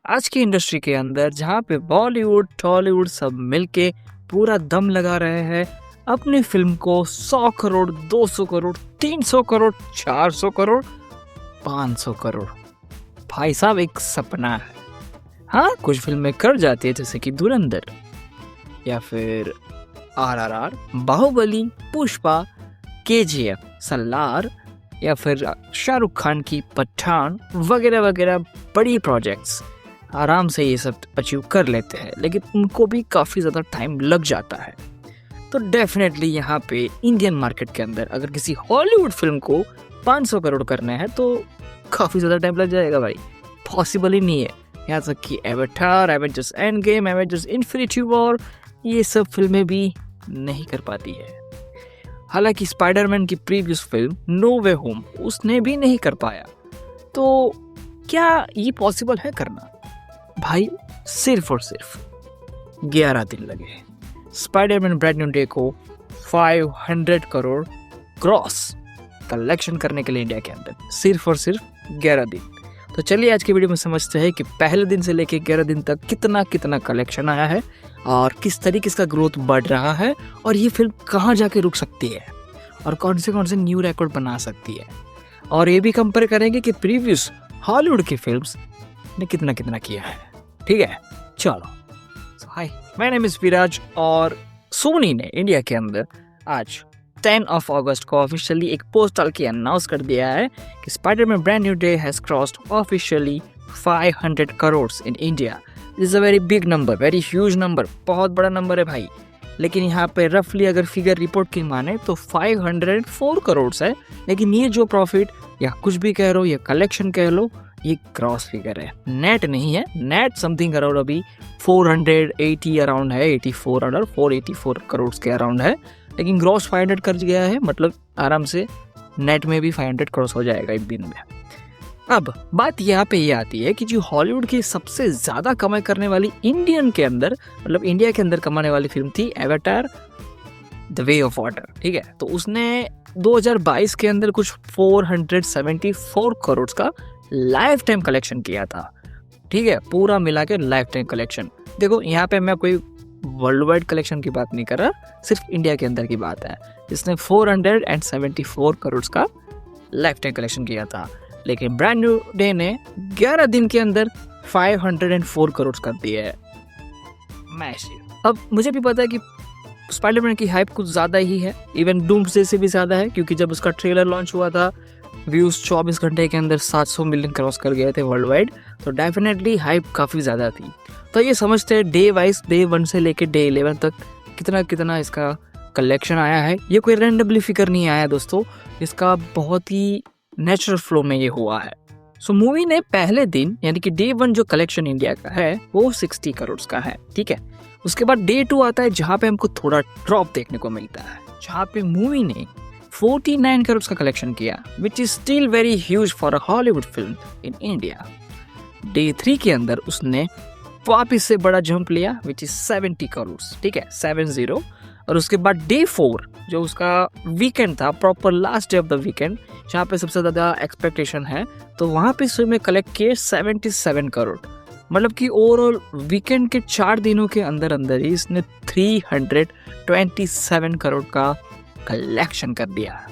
आज की इंडस्ट्री के अंदर जहाँ पे बॉलीवुड टॉलीवुड सब मिलके पूरा दम लगा रहे हैं अपनी फिल्म को 100 करोड़ 200 करोड़ 300 करोड़ 400 करोड़ 500 करोड़। भाई साहब एक सपना है। हाँ, कुछ फिल्में कर जाती है जैसे कि धुरंधर या फिर RRR, बाहुबली, पुष्पा, KGF, सलार या फिर शाहरुख खान की पठान वगैरह वगैरह बड़ी प्रोजेक्ट्स आराम से ये सब अचीव कर लेते हैं, लेकिन उनको भी काफ़ी ज़्यादा टाइम लग जाता है। तो डेफिनेटली यहाँ पे इंडियन मार्केट के अंदर अगर किसी हॉलीवुड फिल्म को 500 करोड़ करने हैं तो काफ़ी ज़्यादा टाइम लग जाएगा भाई, पॉसिबल ही नहीं है। यहाँ तक कि avatar, Avengers end game, Avengers infinity war, ये सब फिल्में भी नहीं कर पाती है। हालांकि स्पाइडरमैन की प्रीवियस फिल्म नो वे होम उसने भी नहीं कर पाया। तो क्या ये पॉसिबल है करना? भाई सिर्फ और सिर्फ 11 दिन लगे स्पाइडरमैन ब्रांड न्यू डे को 500 करोड़ क्रॉस कलेक्शन करने के लिए इंडिया के अंदर, सिर्फ और सिर्फ 11 दिन। तो चलिए आज की वीडियो में समझते हैं कि पहले दिन से लेकर 11 दिन तक कितना कितना कलेक्शन आया है और किस तरीके इसका ग्रोथ बढ़ रहा है और ये फिल्म कहाँ जाके रुक सकती है और कौन से न्यू रिकॉर्ड बना सकती है। और ये भी कंपेयर करेंगे कि प्रीवियस हॉलीवुड की फिल्म्स ने कितना कितना किया है। ठीक है, चलो। हाय, माय नेम इज विराज और सोनी ने इंडिया के अंदर आज 10 अगस्त को ऑफिशियली एक पोस्ट डाल के अनाउंस कर दिया है कि Spiderman brand new day has crossed officially 500 crore in India. This is a very big number, very huge number, बहुत बड़ा नंबर है भाई। लेकिन यहाँ पे रफली अगर फिगर रिपोर्ट की माने तो 504 करोड़ है, लेकिन ये जो प्रॉफिट या कुछ भी कह लो या कलेक्शन कह लो, ये क्रॉस फिगर है, नेट नहीं है। नेट समथिंग अराउंड अभी 480 अराउंड है, 84 अराउंड 484 करोड़ के अराउंड है, लेकिन ग्रॉस 500 कर गया है, मतलब आराम से नेट में भी 500 क्रॉस हो जाएगा एक दिन में। अब बात यहाँ पे ये आती है कि जो हॉलीवुड की सबसे ज़्यादा कमाई करने वाली इंडियन के अंदर, मतलब इंडिया के अंदर कमाने वाली फिल्म थी avatar the way of water. ठीक है, तो उसने 2022 के अंदर कुछ 474 करोड़ का लाइफ टाइम कलेक्शन किया था। ठीक है, पूरा मिला के लाइफ टाइम कलेक्शन। देखो यहाँ पे मैं कोई वर्ल्ड वाइड कलेक्शन की बात नहीं कर रहा, सिर्फ इंडिया के अंदर की बात है। इसने 474 करोड़ का लाइफ टाइम कलेक्शन किया था, लेकिन ब्रांड न्यू डे ने 11 दिन के अंदर 504 करोड़ कर दिया है। मैसिव। अब मुझे भी पता है कि स्पाइडरमैन की हाइप कुछ ज़्यादा ही है, इवन डूम्सडे से भी ज़्यादा है, क्योंकि जब उसका ट्रेलर लॉन्च हुआ था व्यूज़ 24 घंटे के अंदर 700 मिलियन क्रॉस कर गए थे वर्ल्ड वाइड, तो डेफिनेटली हाइप काफ़ी ज़्यादा थी। तो ये समझते हैं डे वाइज, डे 1 से लेकर डे 11 तक कितना कितना इसका कलेक्शन आया है। ये कोई रैंडमली फिगर नहीं आया दोस्तों, इसका बहुत ही नेचुरल फ्लो में ये हुआ है। सो मूवी ने पहले दिन यानी कि डे 1 जो कलेक्शन इंडिया का है वो 60 करोड़ का है। ठीक है, उसके बाद डे 2 आता है जहाँ पे हमको थोड़ा ड्रॉप देखने को मिलता है, जहाँ पे मूवी ने 49 करोड़ का कलेक्शन किया, which is still very huge for a Hollywood film in India. Day 3 के अंदर उसने वापिस से बड़ा जंप लिया, विच इज 70 करोड़। ठीक है, 70। और उसके बाद डे 4 जो उसका वीकेंड था, proper last day of the weekend, जहाँ पे सबसे ज़्यादा एक्सपेक्टेशन है, तो वहाँ पे उसमें कलेक्ट किए 77 करोड़। मतलब कि ओवरऑल वीकेंड के 4 दिनों के अंदर अंदर ही इसने 327 करोड़ का कलेक्शन कर दिया।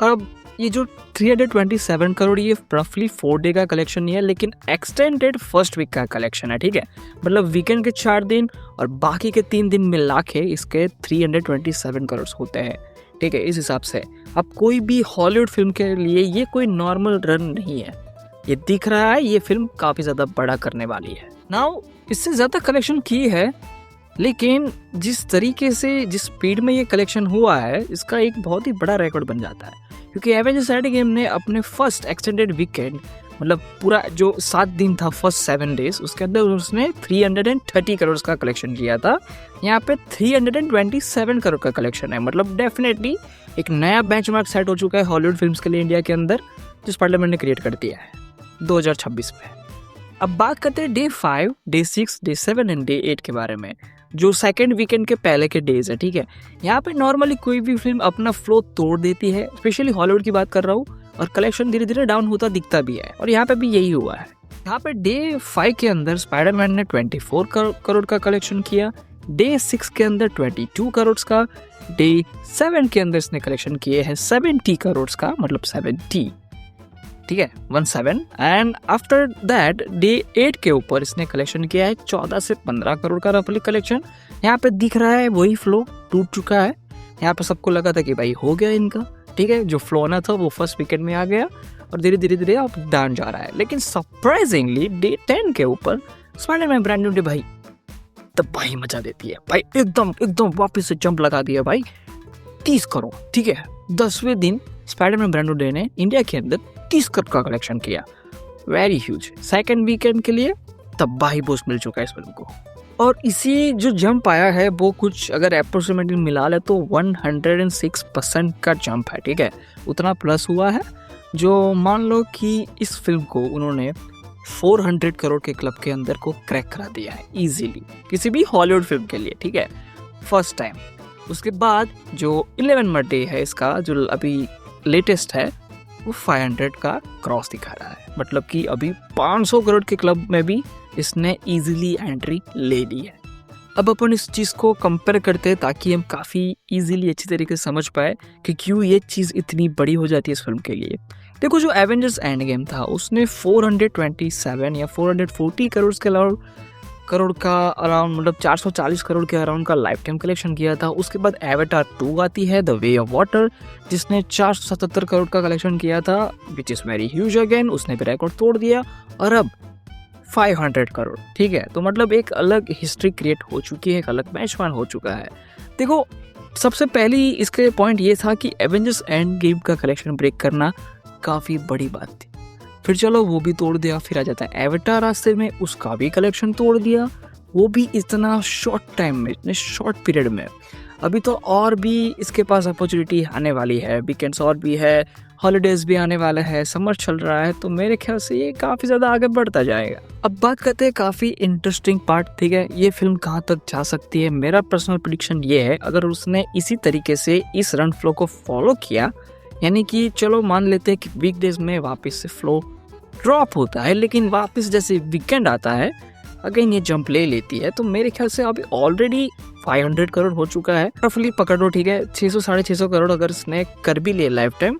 अब ये जो 327 करोड़ ये रफली 4 डे का कलेक्शन नहीं है, लेकिन एक्सटेंडेड फर्स्ट वीक का कलेक्शन है। ठीक है, मतलब वीकेंड के 4 दिन और बाकी के 3 दिन मिला के इसके 327 करोड़ होते हैं। ठीक है, इस हिसाब से अब कोई भी हॉलीवुड फिल्म के लिए ये कोई नॉर्मल रन नहीं है। ये दिख रहा है ये फिल्म काफ़ी ज़्यादा बड़ा करने वाली है। नाउ इससे ज़्यादा कलेक्शन की है, लेकिन जिस तरीके से जिस स्पीड में ये कलेक्शन हुआ है, इसका एक बहुत ही बड़ा रिकॉर्ड बन जाता है। क्योंकि एवेंजर्स एंड गेम ने अपने फर्स्ट एक्सटेंडेड वीकेंड, मतलब पूरा जो 7 दिन था, फर्स्ट 7 डेज, उसके अंदर उसने 330 करोड़ का कलेक्शन किया था। यहाँ पे 327 करोड़ का कलेक्शन है, मतलब डेफिनेटली एक नया बेंचमार्क सेट हो चुका है हॉलीवुड फिल्म्स के लिए इंडिया के अंदर, जो स्पाइडरमैन ने क्रिएट कर दिया है 2026 में। अब बात करते हैं day 5, day 6, day 7 and day 8 के बारे में, जो सेकंड वीकेंड के पहले के डेज है। ठीक है, यहाँ पे नॉर्मली कोई भी फिल्म अपना फ्लो तोड़ देती है, स्पेशली हॉलीवुड की बात कर रहा हूँ, और कलेक्शन धीरे धीरे डाउन होता दिखता भी है, और यहाँ पे भी यही हुआ है। यहाँ पे डे 5 के अंदर स्पाइडरमैन ने 24 करोड़ का कलेक्शन किया, डे 6 के अंदर 22 करोड़ का, डे 7 के अंदर इसने कलेक्शन किए हैं 70 करोड़ का, मतलब 70, ठीक है 17। एंड आफ्टर दैट डे 8 के ऊपर इसने कलेक्शन किया है 14 से 15 करोड़ का रफली कलेक्शन। यहाँ पे दिख रहा है वही फ्लो टूट चुका है। यहाँ पे सबको लगा था कि भाई हो गया इनका, ठीक है, जो फ्लो ना था वो फर्स्ट वीकेंड में आ गया और धीरे धीरे धीरे अब डाउन जा रहा है। लेकिन सरप्राइजिंगली डे 10 के ऊपर स्पाइडरमैन ब्रांड न्यू डे भाई तबाही मचा देती है भाई, एकदम एकदम वापस से जंप लगा दिया भाई 30 करोड़, ठीक है। 10वें दिन स्पाइडरमैन ब्रांड न्यू डे ने इंडिया के अंदर 30 करोड़ का कलेक्शन किया, वेरी ह्यूज। सेकंड वीकेंड के लिए तबाही बूस्ट मिल चुका है इस फिल्म को। और इसी जो जंप आया है वो कुछ अगर अप्रोक्सीमेटली मिला ले तो 106% का जंप है, ठीक है, उतना प्लस हुआ है। जो मान लो कि इस फिल्म को उन्होंने 400 करोड़ के क्लब के अंदर को क्रैक करा दिया है इजीली किसी भी हॉलीवुड फिल्म के लिए, ठीक है, फर्स्ट टाइम। उसके बाद जो 11वां डे है इसका, जो अभी लेटेस्ट है, वो 500 का क्रॉस दिखा रहा है, मतलब कि अभी 500 करोड़ के क्लब में भी इसने इजीली एंट्री ले ली है। अब अपन इस चीज़ को कंपेयर करते हैं ताकि हम काफ़ी इजीली अच्छी तरीके से समझ पाए कि क्यों ये चीज़ इतनी बड़ी हो जाती है इस फिल्म के लिए। देखो, जो एवेंजर्स एंड गेम था उसने 427 या 440 करोड़ का अराउंड, मतलब 440 करोड़ के अराउंड का लाइफ टाइम कलेक्शन किया था। उसके बाद एवेटार 2 आती है, द वे ऑफ वाटर, जिसने 477 करोड़ का कलेक्शन किया था, which is very huge again, उसने भी रिकॉर्ड तोड़ दिया। और अब 500 करोड़, ठीक है, तो मतलब एक अलग हिस्ट्री क्रिएट हो चुकी है, एक अलग बेंचमार्क हो चुका है। देखो, सबसे पहली इसके पॉइंट ये था कि एवेंजर्स एंड गेम का कलेक्शन ब्रेक करना काफ़ी बड़ी बात थी। फिर चलो वो भी तोड़ दिया, फिर आ जाता है एवेटार रास्ते में, उसका भी कलेक्शन तोड़ दिया, वो भी इतना शॉर्ट टाइम में, इतने शॉर्ट पीरियड में। अभी तो और भी इसके पास अपॉर्चुनिटी आने वाली है, वीकेंड्स और भी है, हॉलीडेज भी आने वाला है, समर चल रहा है, तो मेरे ख्याल से ये काफ़ी ज़्यादा आगे बढ़ता जाएगा। अब बात करते हैं काफ़ी इंटरेस्टिंग पार्ट, ठीक है, ये फिल्म कहाँ तक जा सकती है। मेरा पर्सनल प्रेडिक्शन ये है, अगर उसने इसी तरीके से इस रन फ्लो को फॉलो किया, यानी कि चलो मान लेते हैं कि वीकडेज में वापस से फ्लो ड्रॉप होता है, लेकिन वापस जैसे वीकेंड आता है अगेन ये जंप ले लेती है, तो मेरे ख्याल से अभी ऑलरेडी 500 करोड़ हो चुका है, रफली पकड़ो, ठीक है, 600 साढ़े 600 करोड़ अगर इसने कर भी लिए लाइफ टाइम,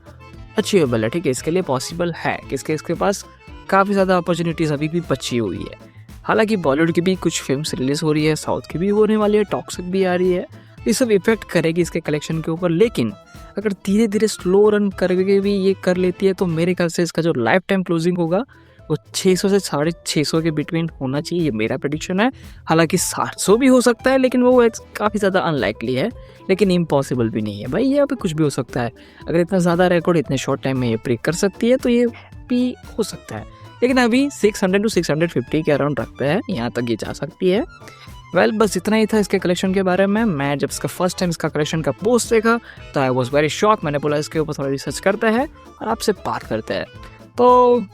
अचीवेबल है, ठीक है, इसके लिए पॉसिबल है कि इसके पास काफ़ी ज़्यादा अपॉर्चुनिटीज़ अभी भी बची हुई है। हालांकि बॉलीवुड की भी कुछ फिल्म्स रिलीज़ हो रही है, साउथ की भी होने वाली है, टॉक्सिक भी आ रही है, ये सब इफेक्ट करेगी इसके कलेक्शन के ऊपर। लेकिन अगर धीरे धीरे स्लो रन करके भी ये कर लेती है तो मेरे ख्याल से इसका जो लाइफ टाइम क्लोजिंग होगा वो 600 से 650 के बिटवीन होना चाहिए, ये मेरा प्रेडिक्शन है। हालांकि 700 भी हो सकता है, लेकिन वो काफ़ी ज़्यादा अनलाइकली है, लेकिन इम्पॉसिबल भी नहीं है भाई, ये अभी कुछ भी हो सकता है। अगर इतना ज़्यादा रिकॉर्ड इतने शॉर्ट टाइम में ये ब्रेक कर सकती है तो ये भी हो सकता है, लेकिन अभी 600 to 650 के अराउंड रखते हैं, यहाँ तक ये जा सकती है। वेल, बस इतना ही था इसके कलेक्शन के बारे में। मैं जब इसका फर्स्ट टाइम इसका कलेक्शन का पोस्ट देखा तो आई वॉज वेरी शॉक। मैंने बोला इसके ऊपर थोड़ा रिसर्च करते हैं और आपसे बात करते हैं, तो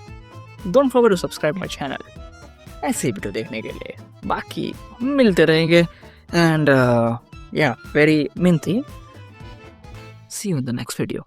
don't forget to subscribe my channel ऐसे वीडियो देखने के लिए। बाकी मिलते रहेंगे and yeah very mean thing, see you in the next video.